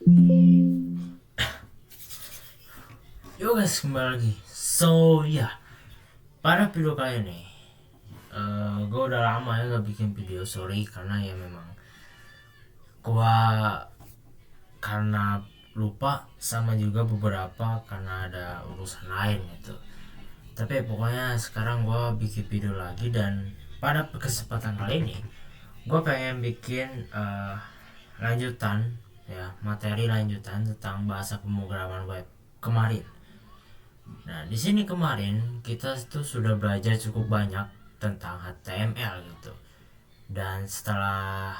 Yo guys, kembali lagi. Pada video kali ini gue udah lama ya gak bikin video. Sorry karena ya memang gue karena lupa, sama juga beberapa karena ada urusan lain gitu. Tapi pokoknya sekarang gue bikin video lagi, dan pada kesempatan kali ini gue pengen bikin lanjutan, ya, materi lanjutan tentang bahasa pemrograman web kemarin. Nah, di sini kemarin kita tuh sudah belajar cukup banyak tentang HTML gitu. Dan setelah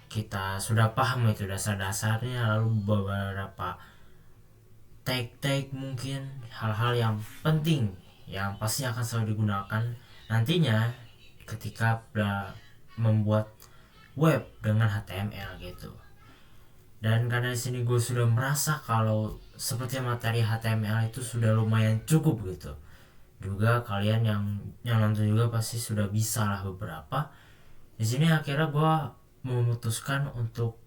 kita sudah paham itu dasar-dasarnya, lalu beberapa tag-tag, mungkin hal-hal yang penting yang pasti akan selalu digunakan nantinya ketika membuat web dengan HTML gitu. Dan karena di sini gue sudah merasa kalau seperti materi HTML itu sudah lumayan cukup gitu. Juga kalian yang nonton juga pasti sudah bisa lah beberapa. Di sini akhirnya gue memutuskan untuk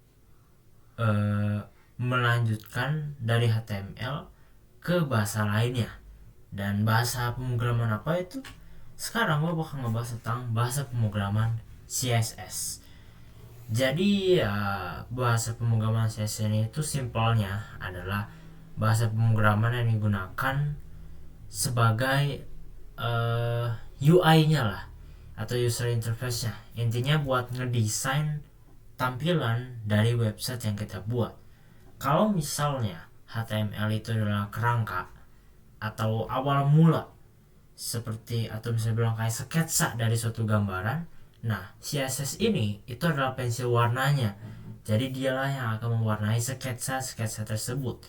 melanjutkan dari HTML ke bahasa lainnya. Dan bahasa pemrograman apa itu? Sekarang gue bakal ngebahas tentang bahasa pemrograman CSS. Jadi ya, bahasa pemrograman CSS ini itu simpelnya adalah bahasa pemrograman yang digunakan sebagai UI-nya lah, atau user interface-nya. Intinya buat ngedesain tampilan dari website yang kita buat. Kalau misalnya HTML itu adalah kerangka atau awal mula, seperti atau bisa bilang kayak sketsa dari suatu gambaran. Nah, CSS ini itu adalah pensil warnanya. Jadi dialah yang akan mewarnai sketsa-sketsa tersebut,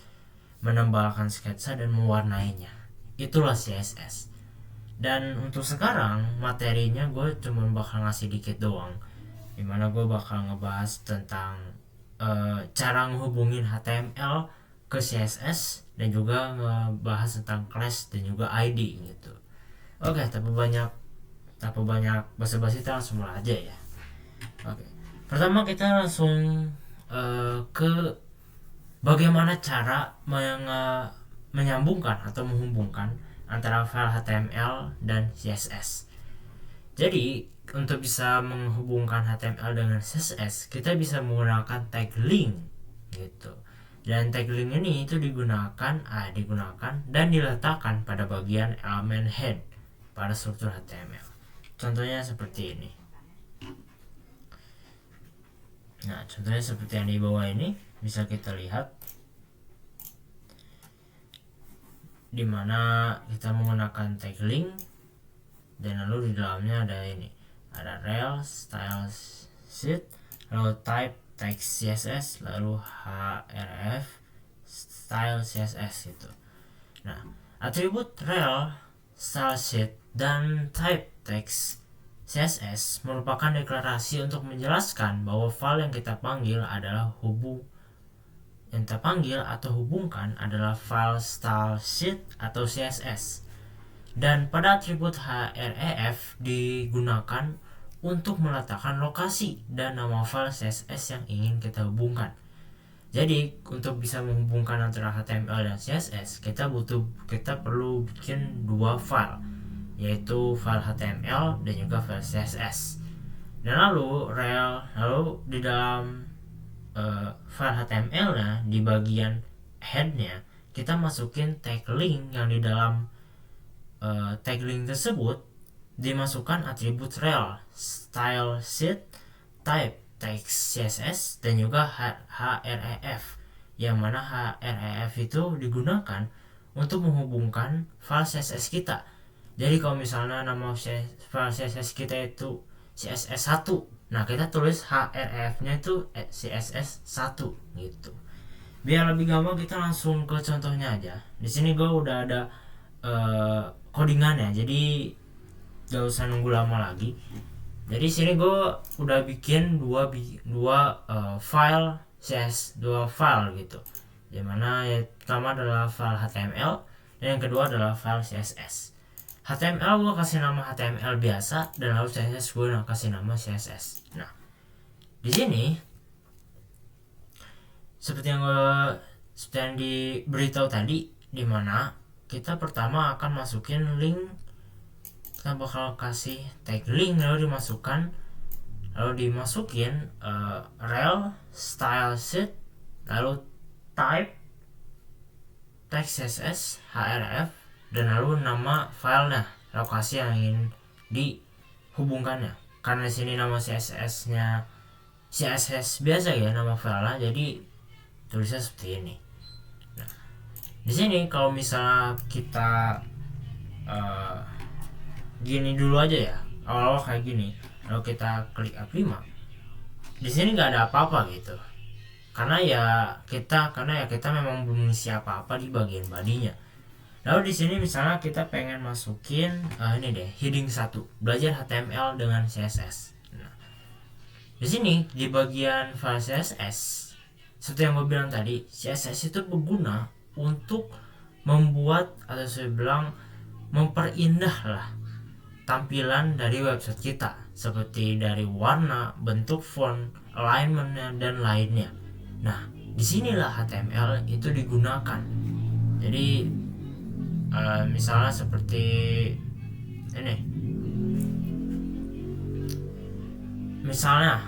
menembalkan sketsa dan mewarnainya. Itulah CSS. Dan untuk sekarang materinya gue cuma bakal ngasih dikit doang, dimana gue bakal ngebahas tentang cara ngehubungin HTML ke CSS, dan juga ngebahas tentang class dan juga ID gitu. Oke, tanpa banyak basa-basi, kita langsung mulai aja ya. Oke. Pertama kita langsung ke bagaimana cara menyambungkan atau menghubungkan antara file HTML dan CSS. Jadi, untuk bisa menghubungkan HTML dengan CSS, kita bisa menggunakan tag link gitu. Dan tag link ini itu digunakan dan diletakkan pada bagian elemen head pada struktur HTML. Contohnya seperti ini. Nah, contohnya seperti yang di bawah ini bisa kita lihat, dimana kita menggunakan tag link, dan lalu di dalamnya ada ini, ada rel, style sheet, lalu type text CSS, lalu href style CSS gitu. Nah, atribut rel, style sheet, dan type text CSS merupakan deklarasi untuk menjelaskan bahwa file yang kita panggil atau hubungkan adalah file style sheet atau CSS. Dan pada atribut href digunakan untuk meletakkan lokasi dan nama file CSS yang ingin kita hubungkan. Jadi untuk bisa menghubungkan antara HTML dan CSS, kita perlu bikin dua file, yaitu file HTML dan juga file CSS. Dan lalu di dalam file HTML-nya, di bagian head-nya, kita masukin tag link, yang di dalam tag link tersebut dimasukkan atribut rel, style sheet, type text CSS, dan juga href, yang mana href itu digunakan untuk menghubungkan file CSS kita. Jadi kalau misalnya nama file CSS kita itu CSS1, nah kita tulis href-nya itu CSS1 gitu. Biar lebih gampang, kita langsung ke contohnya aja. Di sini gue udah ada codingannya, jadi gak usah nunggu lama lagi. Jadi sini gue udah bikin dua file CSS, dua file gitu, dimana yang pertama adalah file HTML dan yang kedua adalah file CSS. HTML gue kasih nama HTML biasa, dan lalu CSS gue kasih nama CSS. Nah, di sini seperti yang diberitahu tadi, dimana kita pertama akan masukin link. Kita bakal kasih tag link, lalu dimasukin rel style sheet, lalu type text CSS href, dan lalu nama filenya, lokasi yang ingin dihubungkannya. Karena di sini nama CSS-nya CSS biasa ya, nama filenya, jadi tulisnya seperti ini. Nah, di sini kalau misalnya kita gini dulu aja ya, awal-awal kayak gini, lalu kita klik F5, di sini nggak ada apa-apa gitu, karena kita memang belum mengisi apa-apa di bagian bodinya. Lalu di sini misalnya kita pengen masukin ini deh, heading 1, belajar HTML dengan CSS. Nah, di sini di bagian file CSS, seperti yang gue bilang tadi, CSS itu berguna untuk membuat, atau saya bilang memperindah lah tampilan dari website kita, seperti dari warna, bentuk font, alignmentnya, dan lainnya. Nah, disinilah HTML itu digunakan. Jadi misalnya seperti ini, misalnya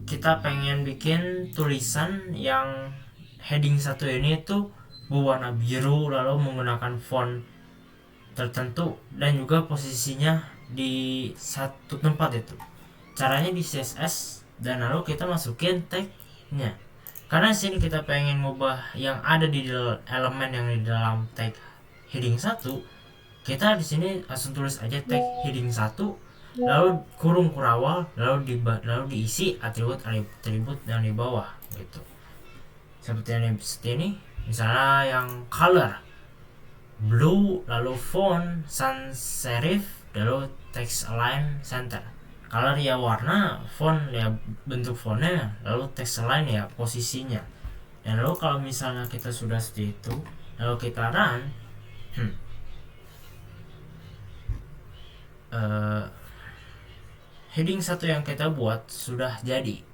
kita pengen bikin tulisan yang heading 1 ini tuh berwarna biru, lalu menggunakan font tertentu dan juga posisinya di satu tempat. Itu caranya di CSS, dan lalu kita masukin tagnya. Karena sini kita pengen ngubah yang ada di elemen yang di dalam tag heading 1, kita di sini langsung tulis aja tag heading 1, lalu kurung kurawal, lalu diisi atribut yang di bawah gitu. Seperti ini, misalnya yang color blue, lalu font sans serif, lalu text align center. Color ya warna, font ya bentuk fontnya, lalu text align ya posisinya. Dan lalu kalau misalnya kita sudah seperti itu, lalu kita run, heading 1 yang kita buat sudah jadi,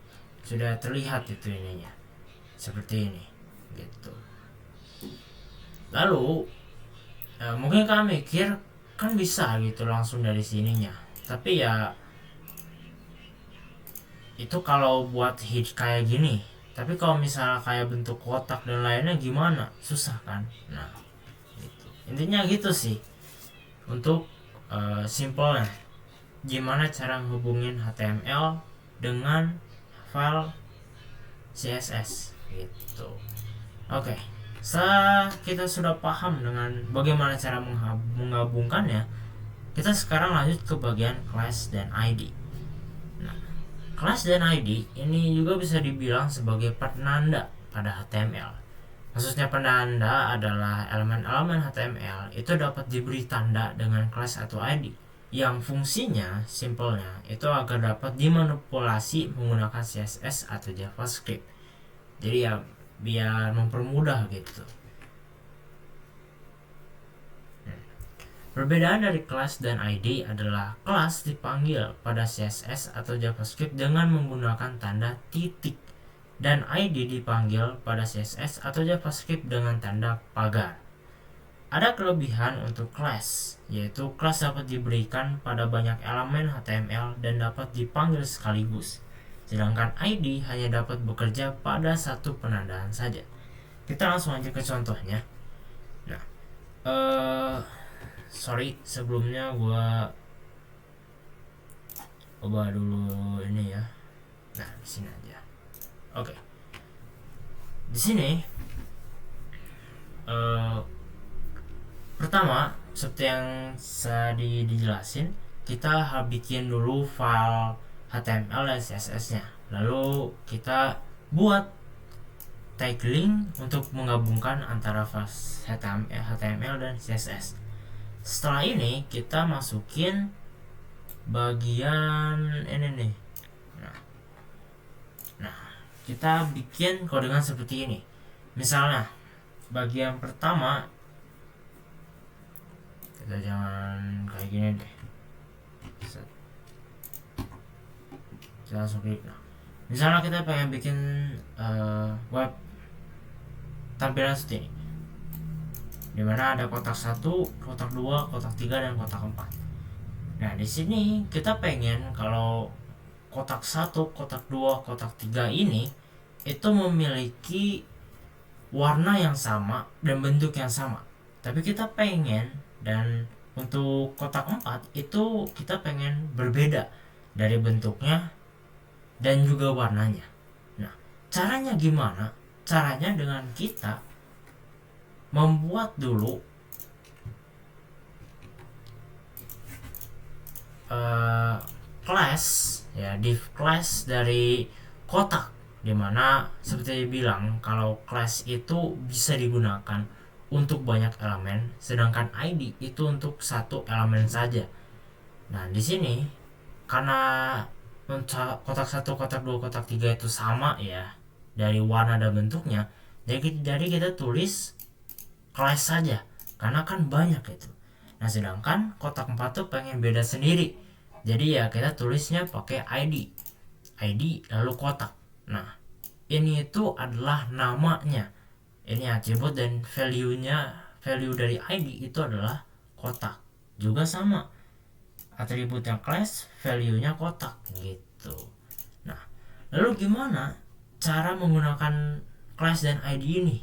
sudah terlihat itu ininya seperti ini gitu. Lalu mungkin kalian mikir kan bisa gitu langsung dari sininya, tapi ya itu kalau buat hit kayak gini. Tapi kalau misalnya kayak bentuk kotak dan lainnya gimana, susah kan. Nah gitu. Intinya gitu sih untuk simpelnya gimana cara hubungin HTML dengan file CSS gitu. Oke. Setelah kita sudah paham dengan bagaimana cara menggabungkannya, kita sekarang lanjut ke bagian class dan ID. Nah, class dan ID ini juga bisa dibilang sebagai penanda pada HTML. Maksudnya penanda adalah elemen-elemen HTML itu dapat diberi tanda dengan class atau ID, yang fungsinya simpelnya itu agar dapat dimanipulasi menggunakan CSS atau JavaScript. Jadi ya biar mempermudah gitu. Perbedaan dari class dan ID adalah class dipanggil pada CSS atau JavaScript dengan menggunakan tanda titik, dan ID dipanggil pada CSS atau JavaScript dengan tanda pagar. Ada kelebihan untuk class, yaitu class dapat diberikan pada banyak elemen HTML dan dapat dipanggil sekaligus. Sedangkan ID hanya dapat bekerja pada satu penandaan saja. Kita langsung aja ke contohnya. Nah, sorry sebelumnya gue ubah dulu ini ya. Nah, di sini aja. Oke. Di sini pertama seperti yang tadi dijelasin, kita harus bikin dulu file HTML dan CSS-nya. Lalu kita buat tag link untuk menggabungkan antara file HTML dan CSS. Setelah ini kita masukin bagian ini nih. Nah, kita bikin kodekan seperti ini. Misalnya bagian pertama, kita jangan kayak gini deh. Kita langsung klik. Nah, misalnya kita pengen bikin web tampilan seperti ini, dimana ada kotak 1, kotak 2, kotak 3, dan kotak 4. Nah di sini kita pengen kalau kotak 1, kotak 2, kotak 3 ini itu memiliki warna yang sama dan bentuk yang sama. Tapi kita pengen, dan untuk kotak 4 itu kita pengen berbeda dari bentuknya dan juga warnanya. Nah, caranya gimana? Caranya dengan kita membuat dulu class, ya, div class dari kotak, dimana seperti bilang kalau class itu bisa digunakan untuk banyak elemen, sedangkan ID itu untuk satu elemen saja. Nah di sini karena kotak 1, kotak 2, kotak 3 itu sama ya dari warna dan bentuknya, jadi kita tulis class saja karena kan banyak itu. Nah sedangkan kotak 4 tuh pengen beda sendiri, jadi ya kita tulisnya pakai ID lalu kotak. Nah ini itu adalah namanya, ini atribut, dan value dari ID itu adalah kotak. Juga sama, atributnya class, value-nya kotak gitu. Nah lalu gimana cara menggunakan class dan ID ini?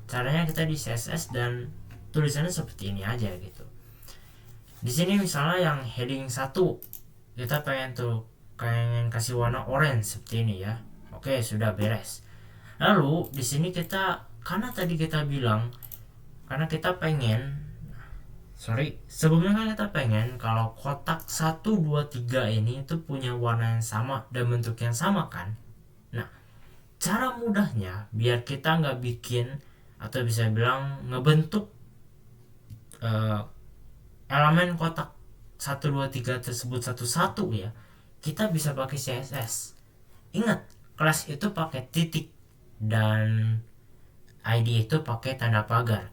Caranya kita di CSS dan tulisannya seperti ini aja gitu. Di sini misalnya yang heading 1 kita pengen kasih warna orange seperti ini ya. Oke, sudah beres. Lalu di sini kita, karena tadi kita bilang karena kita pengen sebelumnya kan kita pengen kalau kotak 1, 2, 3 ini itu punya warna yang sama dan bentuk yang sama kan. Nah cara mudahnya biar kita nggak bikin, atau bisa bilang ngebentuk elemen kotak 1, 2, 3 tersebut satu-satu ya, kita bisa pakai CSS. Ingat, kelas itu pakai titik dan ID itu pakai tanda pagar.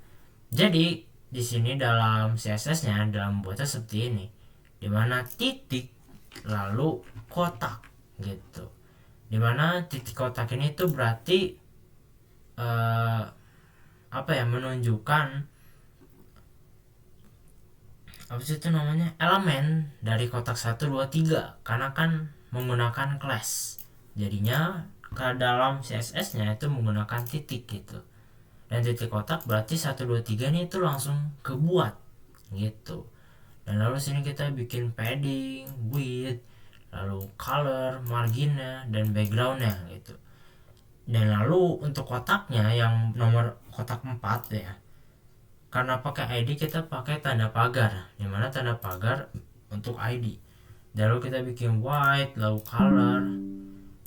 Jadi di sini dalam CSS-nya dalam buatnya seperti ini, dimana titik lalu kotak gitu. Dimana titik kotak ini tuh berarti menunjukkan elemen dari kotak 1, 2, 3 karena kan menggunakan class. Jadinya ke dalam CSS-nya itu menggunakan titik gitu. Dan titik kotak berarti 1, 2, 3 ini itu langsung kebuat gitu. Dan lalu sini kita bikin padding, width, lalu color, marginnya, dan backgroundnya gitu. Dan lalu untuk kotaknya yang nomor kotak 4 ya, karena pakai ID kita pakai tanda pagar, dimana tanda pagar untuk ID. Lalu kita bikin white, lalu color,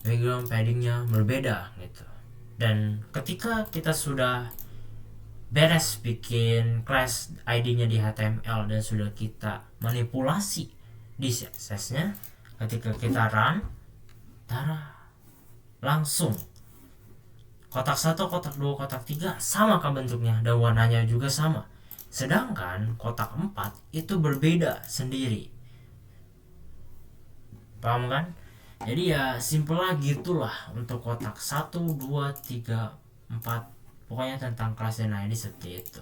background, paddingnya berbeda gitu. Dan ketika kita sudah beres bikin class ID-nya di HTML dan sudah kita manipulasi di CSS-nya, ketika kita run, langsung kotak 1, kotak 2, kotak 3 sama kan bentuknya dan warnanya juga sama. Sedangkan kotak 4 itu berbeda sendiri. Paham kan? Jadi ya simple lah gitulah untuk kotak 1, 2, 3, 4. Pokoknya tentang kelas dan ID seperti itu.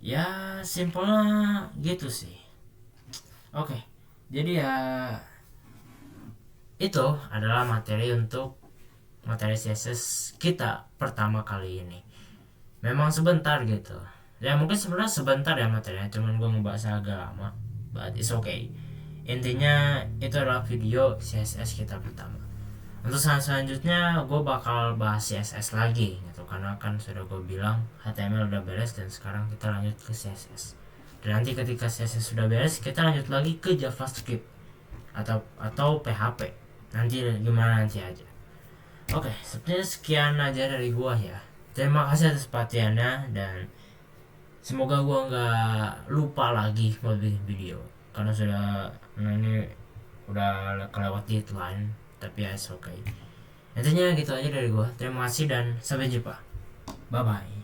Ya simpelnya gitu sih. Oke. Jadi ya itu adalah materi CSS kita pertama kali ini. Memang sebentar gitu. Ya mungkin sebenarnya sebentar ya materinya, cuman gue ngebahas agak lama, but it's okay. Intinya itu adalah video CSS kita pertama. Untuk selanjutnya gue bakal bahas CSS lagi gitu, karena kan sudah gue bilang HTML udah beres dan sekarang kita lanjut ke CSS. Dan nanti ketika CSS sudah beres kita lanjut lagi ke JavaScript atau PHP. Nanti gimana nanti aja. Oke, sepertinya sekian aja dari gua ya. Terima kasih atas perhatiannya dan semoga gua nggak lupa lagi buat bikin video karena ini udah kelewat deadline, tapi ya it's okay. Intinya gitu aja dari gua. Terima kasih dan sampai jumpa. Bye bye.